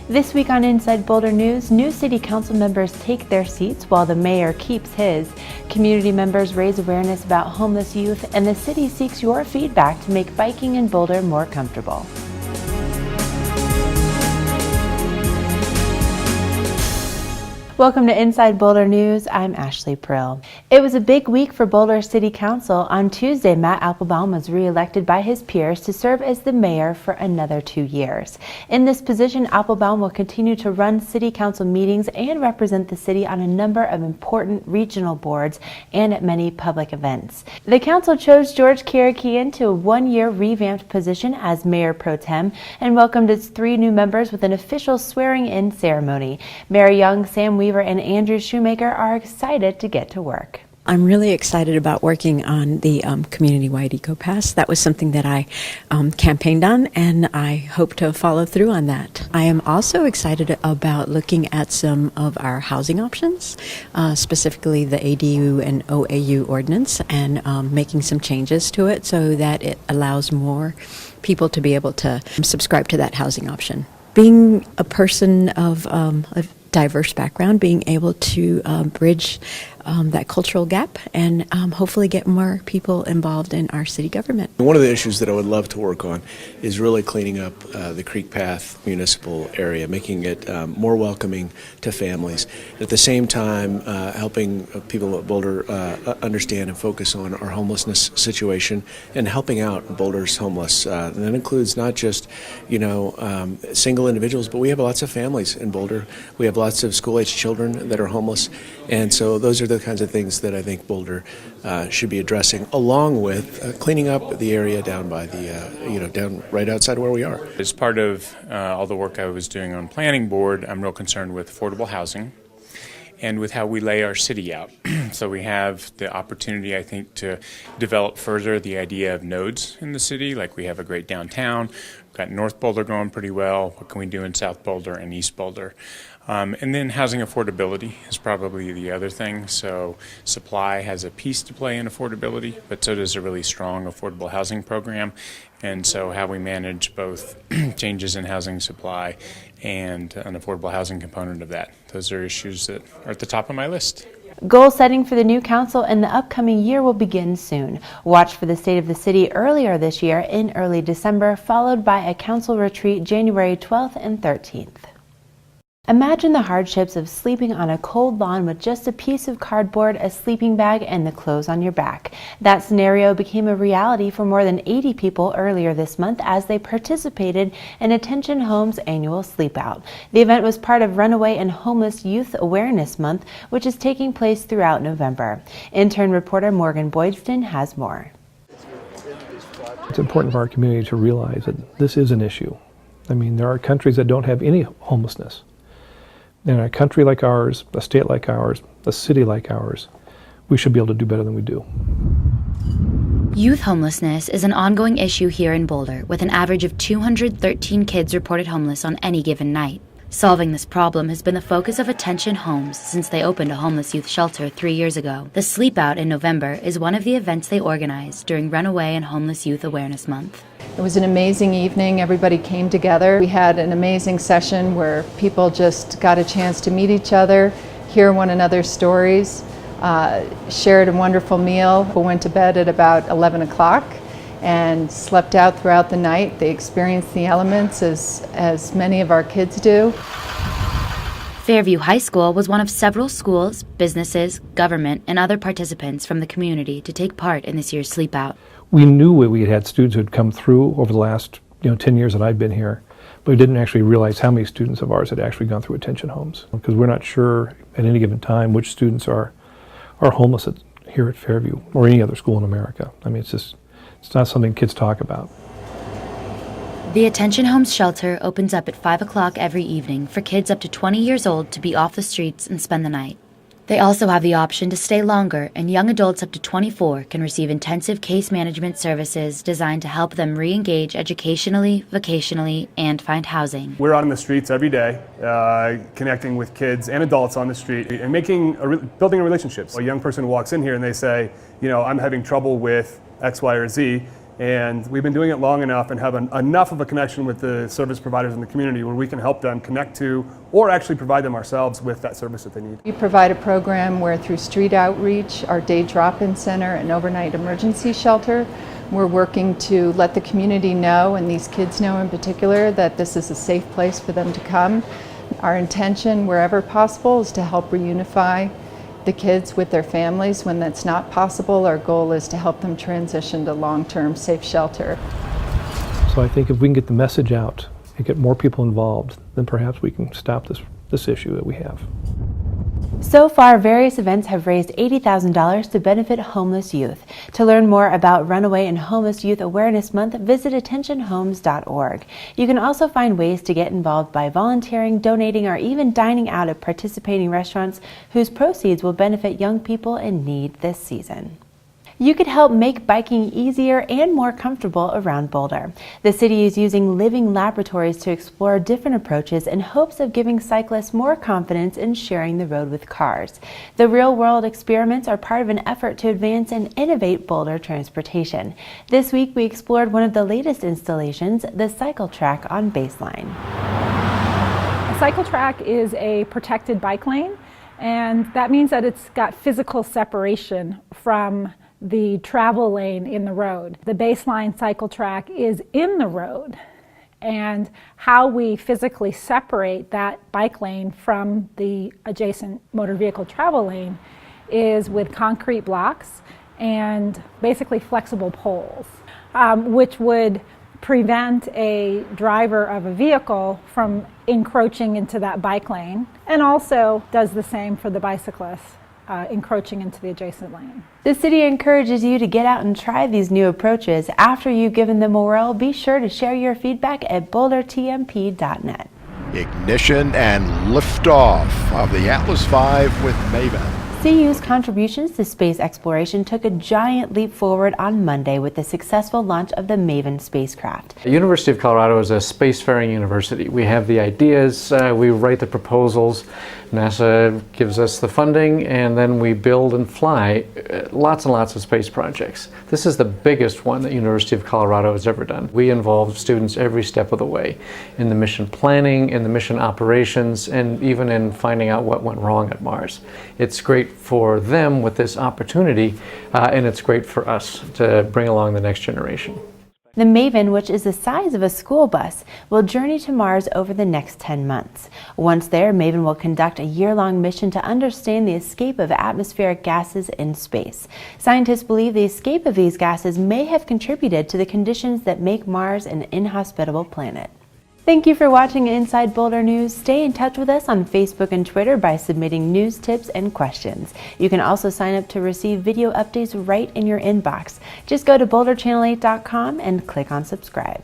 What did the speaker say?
This week on Inside Boulder News, new city council members take their seats while the mayor keeps his. Community members raise awareness about homeless youth, and the city seeks your feedback to make biking in Boulder more comfortable. Welcome to Inside Boulder News. I'm Ashley Prill. It was a big week for Boulder City Council. On Tuesday, Matt Applebaum was re-elected by his peers to serve as the mayor for another 2 years. In this position, Applebaum will continue to run city council meetings and represent the city on a number of important regional boards and at many public events. The council chose George Karakian to a 1-year revamped position as mayor pro tem and welcomed its 3 new members with an official swearing-in ceremony. Mayor Young, Sam Weaver, and Andrew Shoemaker are excited to get to work. I'm really excited about working on the community-wide eco-pass. That was something that I campaigned on, and I hope to follow through on that. I am also excited about looking at some of our housing options, specifically the ADU and OAU ordinance, and making some changes to it so that it allows more people to be able to subscribe to that housing option. Being a person of a diverse background, being able to bridge that cultural gap and hopefully get more people involved in our city government. One of the issues that I would love to work on is really cleaning up the Creek Path municipal area, making it more welcoming to families. At the same time, helping people at Boulder understand and focus on our homelessness situation and helping out Boulder's homeless. And that includes not just, single individuals, but we have lots of families in Boulder. We have lots of school-aged children that are homeless. And so those are the kinds of things that I think Boulder should be addressing, along with cleaning up the area down by the, down right outside where we are. As part of all the work I was doing on planning board, I'm real concerned with affordable housing and with how we lay our city out. So we have the opportunity, I think, to develop further the idea of nodes in the city, like we have a great downtown. We've got North Boulder going pretty well. What can we do in South Boulder and East Boulder? And then housing affordability is probably the other thing. So supply has a piece to play in affordability, but so does a really strong affordable housing program. And so how we manage both changes in housing supply and an affordable housing component of that. Those are issues that are at the top of my list. Goal setting for the new council in the upcoming year will begin soon. Watch for the State of the City earlier this year in early December, followed by a council retreat January 12th and 13th. Imagine the hardships of sleeping on a cold lawn with just a piece of cardboard, a sleeping bag, and the clothes on your back. That scenario became a reality for more than 80 people earlier this month as they participated in Attention Home's annual Sleep Out. The event was part of Runaway and Homeless Youth Awareness Month, which is taking place throughout November. Intern reporter Morgan Boydston has more. It's important for our community to realize that this is an issue. I mean, there are countries that don't have any homelessness. In a country like ours, a state like ours, a city like ours, we should be able to do better than we do. Youth homelessness is an ongoing issue here in Boulder, with an average of 213 kids reported homeless on any given night. Solving this problem has been the focus of Attention Homes since they opened a homeless youth shelter 3 years ago. The Sleep Out in November is one of the events they organized during Runaway and Homeless Youth Awareness Month. It was an amazing evening. Everybody came together. We had an amazing session where people just got a chance to meet each other, hear one another's stories, shared a wonderful meal. We went to bed at about 11 o'clock and slept out throughout the night. They experienced the elements as many of our kids do. Fairview High School was one of several schools, businesses, government, and other participants from the community to take part in this year's Sleep Out. We knew we had had students who had come through over the last 10 years that I've been here, but we didn't actually realize how many students of ours had actually gone through Attention Homes, because we're not sure at any given time which students are homeless here at Fairview or any other school in America. I mean, it's not something kids talk about. The Attention Homes shelter opens up at 5 o'clock every evening for kids up to 20 years old to be off the streets and spend the night. They also have the option to stay longer, and young adults up to 24 can receive intensive case management services designed to help them re-engage educationally, vocationally, and find housing. We're out on the streets every day, connecting with kids and adults on the street and building relationships. A young person walks in here and they say, I'm having trouble with X, Y, or Z. And we've been doing it long enough and have enough of a connection with the service providers in the community where we can help them connect to or actually provide them ourselves with that service that they need. We provide a program where through street outreach, our day drop-in center and overnight emergency shelter, we're working to let the community know, and these kids know in particular, that this is a safe place for them to come. Our intention, wherever possible, is to help reunify the kids with their families. When that's not possible, our goal is to help them transition to long-term safe shelter. So I think if we can get the message out and get more people involved, then perhaps we can stop this issue that we have. So far, various events have raised $80,000 to benefit homeless youth. To learn more about Runaway and Homeless Youth Awareness Month, visit attentionhomes.org. You can also find ways to get involved by volunteering, donating, or even dining out at participating restaurants whose proceeds will benefit young people in need this season. You could help make biking easier and more comfortable around Boulder. The city is using living laboratories to explore different approaches in hopes of giving cyclists more confidence in sharing the road with cars. The real-world experiments are part of an effort to advance and innovate Boulder Transportation. This week we explored one of the latest installations, the cycle track on Baseline. A cycle track is a protected bike lane, and that means that it's got physical separation from the travel lane in the road. The Baseline cycle track is in the road, and how we physically separate that bike lane from the adjacent motor vehicle travel lane is with concrete blocks and basically flexible poles, which would prevent a driver of a vehicle from encroaching into that bike lane, and also does the same for the bicyclists. Encroaching into the adjacent lane. The city encourages you to get out and try these new approaches. After you've given them a whirl, be sure to share your feedback at bouldertmp.net. Ignition and liftoff of the Atlas V with Maven. CU's contributions to space exploration took a giant leap forward on Monday with the successful launch of the Maven spacecraft. The University of Colorado is a spacefaring university. We have the ideas, we write the proposals, NASA gives us the funding, and then we build and fly lots and lots of space projects. This is the biggest one that University of Colorado has ever done. We involve students every step of the way in the mission planning, in the mission operations, and even in finding out what went wrong at Mars. It's great for them with this opportunity, and it's great for us to bring along the next generation. The Maven, which is the size of a school bus, will journey to Mars over the next 10 months. Once there, Maven will conduct a year-long mission to understand the escape of atmospheric gases in space. Scientists believe the escape of these gases may have contributed to the conditions that make Mars an inhospitable planet. Thank you for watching Inside Boulder News. Stay in touch with us on Facebook and Twitter by submitting news, tips, and questions. You can also sign up to receive video updates right in your inbox. Just go to boulderchannel8.com and click on subscribe.